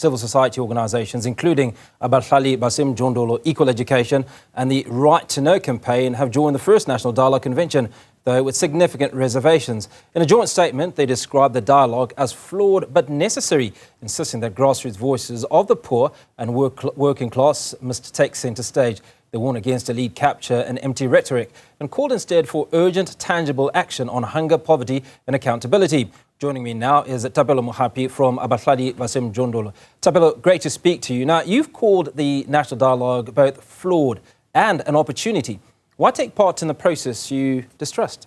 civil society organisations, including Abahlali BaseMjondolo Equal Education and the Right2Know Campaign, have joined the first National Dialogue Convention, though with significant reservations. In a joint statement, they described the dialogue as flawed but necessary, insisting that grassroots voices of the poor and working class must take centre stage. They warned against elite capture and empty rhetoric and called instead for urgent, tangible action on hunger, poverty and accountability. Joining me now is Thapelo Mohapi from Abahlali BaseMjondolo. Thapelo, great to speak to you. Now, you've called the National Dialogue both flawed and an opportunity. Why take part in the process you distrust?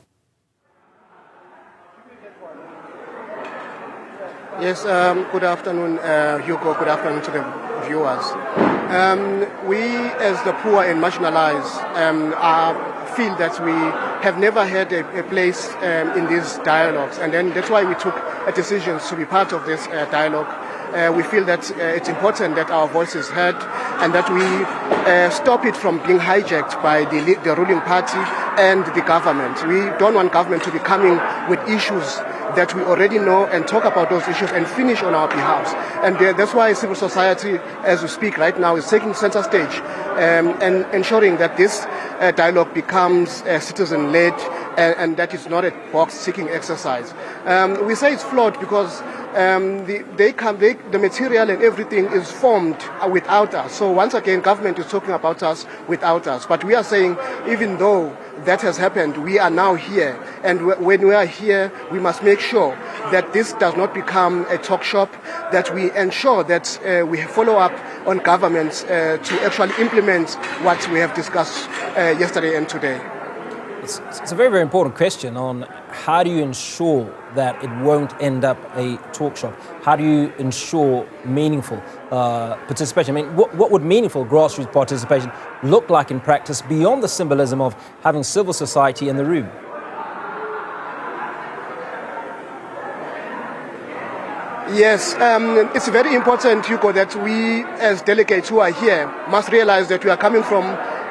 Yes, good afternoon, Hugo. Good afternoon to the viewers. We, as the poor and marginalized, feel that we have never had a place in these dialogues, and then that's why we took a decision to be part of this dialogue. We feel that it's important that our voice is heard and that we stop it from being hijacked by the ruling party and the government. We don't want government to be coming with issues that we already know and talk about those issues and finish on our behalf. And that's why civil society, as we speak right now, is taking center stage and ensuring that this dialogue becomes citizen-led and that it's not a box-ticking exercise. We say it's flawed because the material and everything is formed without us. So once again, government is talking about us without us. But we are saying, even though that has happened, we are now here. And when we are here, we must make sure that this does not become a talk shop, that we ensure that we follow up on governments to actually implement what we have discussed yesterday and today. It's a very, very important question on how do you ensure that it won't end up a talk shop? How do you ensure meaningful participation? I mean, what would meaningful grassroots participation look like in practice beyond the symbolism of having civil society in the room? Yes, it's very important, Hugo, that we as delegates who are here must realize that we are coming from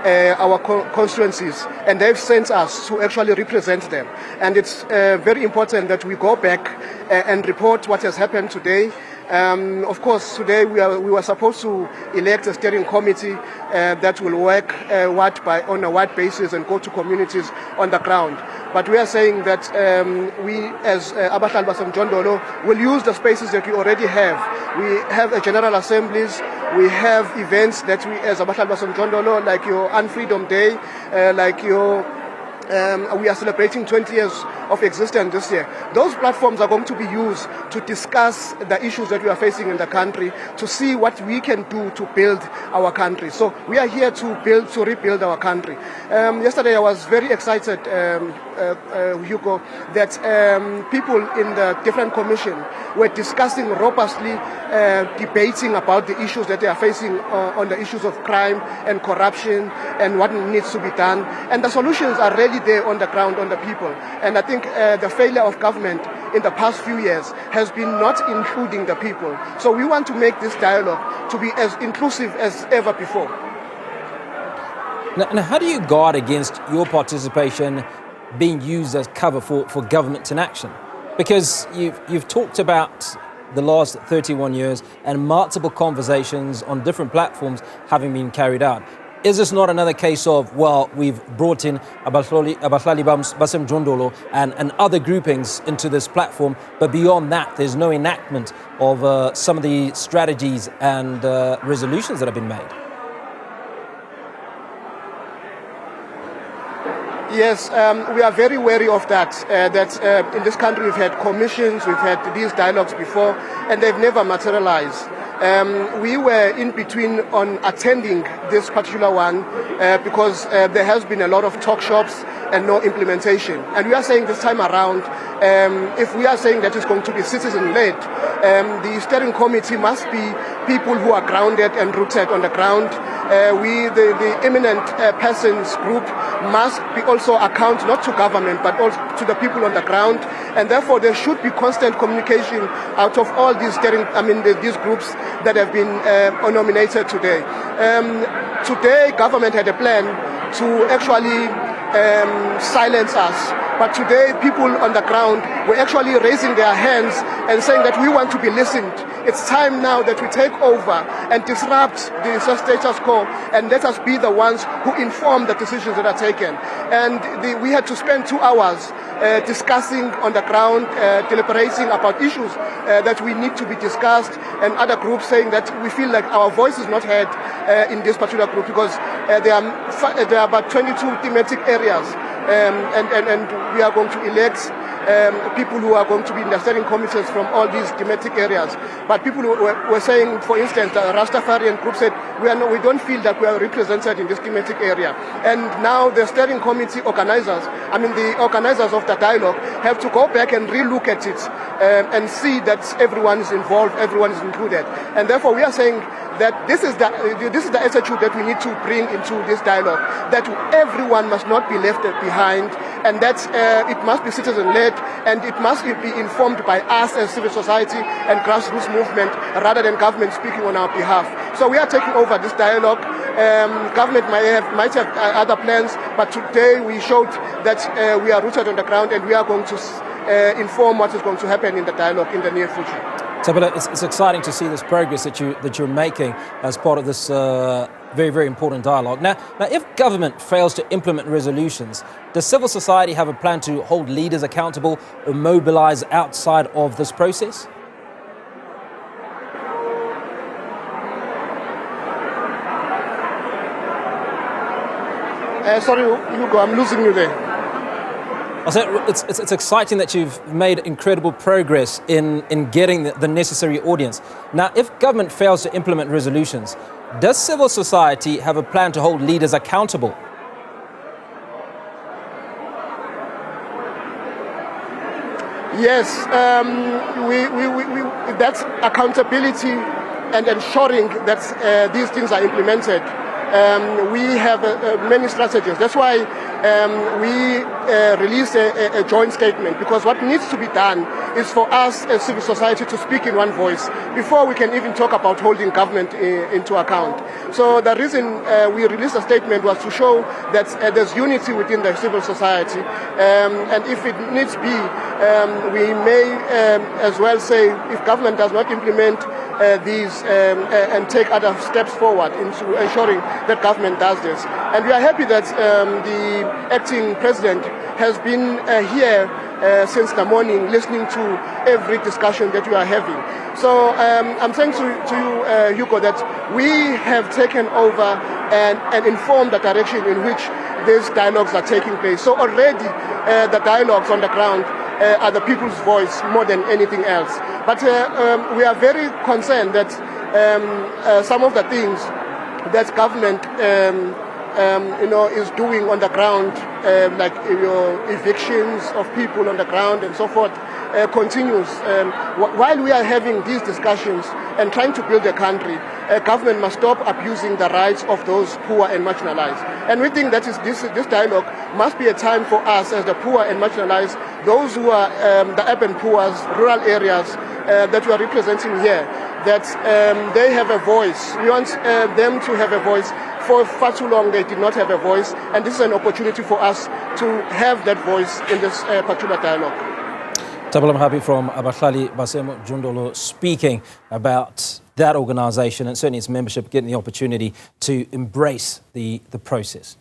our constituencies, and they've sent us to actually represent them. And it's very important that we go back and report what has happened today. Of course, today we were supposed to elect a steering committee that will work on a ward basis and go to communities on the ground. But we are saying that we, as Abahlali BaseMjondolo, will use the spaces that we already have. We have a general assemblies. We have events that we, as Abahlali BaseMjondolo, like your Unfreedom Day, we are celebrating 20 years of existence this year. Those platforms are going to be used to discuss the issues that we are facing in the country, to see what we can do to build our country. So we are here to rebuild our country. Yesterday I was very excited, Hugo, that people in the different commission were discussing robustly, debating about the issues that they are facing on the issues of crime and corruption and what needs to be done. And the solutions are really there on the ground, on the people. And I think the failure of government in the past few years has been not including the people. So we want to make this dialogue to be as inclusive as ever before. Now how do you guard against your participation being used as cover for government inaction? Because you've talked about the last 31 years and multiple conversations on different platforms having been carried out. Is this not another case of, well, we've brought in Abahlali BaseMjondolo and other groupings into this platform, but beyond that, there's no enactment of some of the strategies and resolutions that have been made? Yes, we are very wary of that, in this country we've had commissions, we've had these dialogues before, and they've never materialized. We were in between on attending this particular one because there has been a lot of talk shops and no implementation. And we are saying this time around, if we are saying that it's going to be citizen-led, the steering committee must be people who are grounded and rooted on the ground. The eminent persons group must be also account not to government but also to the people on the ground, and therefore there should be constant communication out of all these these groups that have been nominated today. Today, government had a plan to actually silence us. But today, people on the ground were actually raising their hands and saying that we want to be listened it's time now that we take over and disrupt the status quo, and let us be the ones who inform the decisions that are taken. And we had to spend 2 hours discussing on the ground, deliberating about issues that we need to be discussed, and other groups saying that we feel like our voice is not heard in this particular group, because there are about 22 thematic areas, and we are going to elect people who are going to be in the steering committees from all these thematic areas. But people were saying, for instance, the Rastafarian group said, we don't feel that we are represented in this thematic area. And now the steering committee organizers, the organizers of the dialogue, have to go back and relook at it and see that everyone is involved, everyone is included. And therefore we are saying that this is the attitude that we need to bring into this dialogue, that everyone must not be left behind, and that it must be citizen-led, and it must be informed by us as civil society and grassroots movement, rather than government speaking on our behalf. So we are taking over this dialogue. Government might have other plans, but today we showed that we are rooted on the ground, and we are going to inform what is going to happen in the dialogue in the near future. Thapelo, it's exciting to see this progress that you're making as part of this very, very important dialogue. Now, if government fails to implement resolutions, does civil society have a plan to hold leaders accountable or mobilize outside of this process? Sorry, Hugo, I'm losing you there. I said it's exciting that you've made incredible progress in getting the necessary audience. Now, if government fails to implement resolutions, does civil society have a plan to hold leaders accountable? Yes, that's accountability and ensuring that these things are implemented. We have many strategies. That's why we released a joint statement, because what needs to be done is for us as civil society to speak in one voice before we can even talk about holding government into account. So the reason we released a statement was to show that there's unity within the civil society, and if it needs be, we may as well say, if government does not implement these and take other steps forward into ensuring that government does this. And we are happy that the acting president has been here since the morning, listening to every discussion that we are having. So I'm saying to you, Hugo, that we have taken over and informed the direction in which these dialogues are taking place. So already the dialogues on the ground are the people's voice more than anything else. But we are very concerned that some of the things that government is doing on the ground, like evictions of people on the ground and so forth, continues. While we are having these discussions and trying to build a country, government must stop abusing the rights of those poor and marginalized. And we think that this dialogue must be a time for us as the poor and marginalized, those who are the urban poor, rural areas that we are representing here, that they have a voice. We want them to have a voice. For far too long they did not have a voice, and this is an opportunity for us to have that voice in this particular dialogue. Thapelo Mohapi from Abahlali BaseMjondolo speaking about that organisation and certainly its membership getting the opportunity to embrace the process.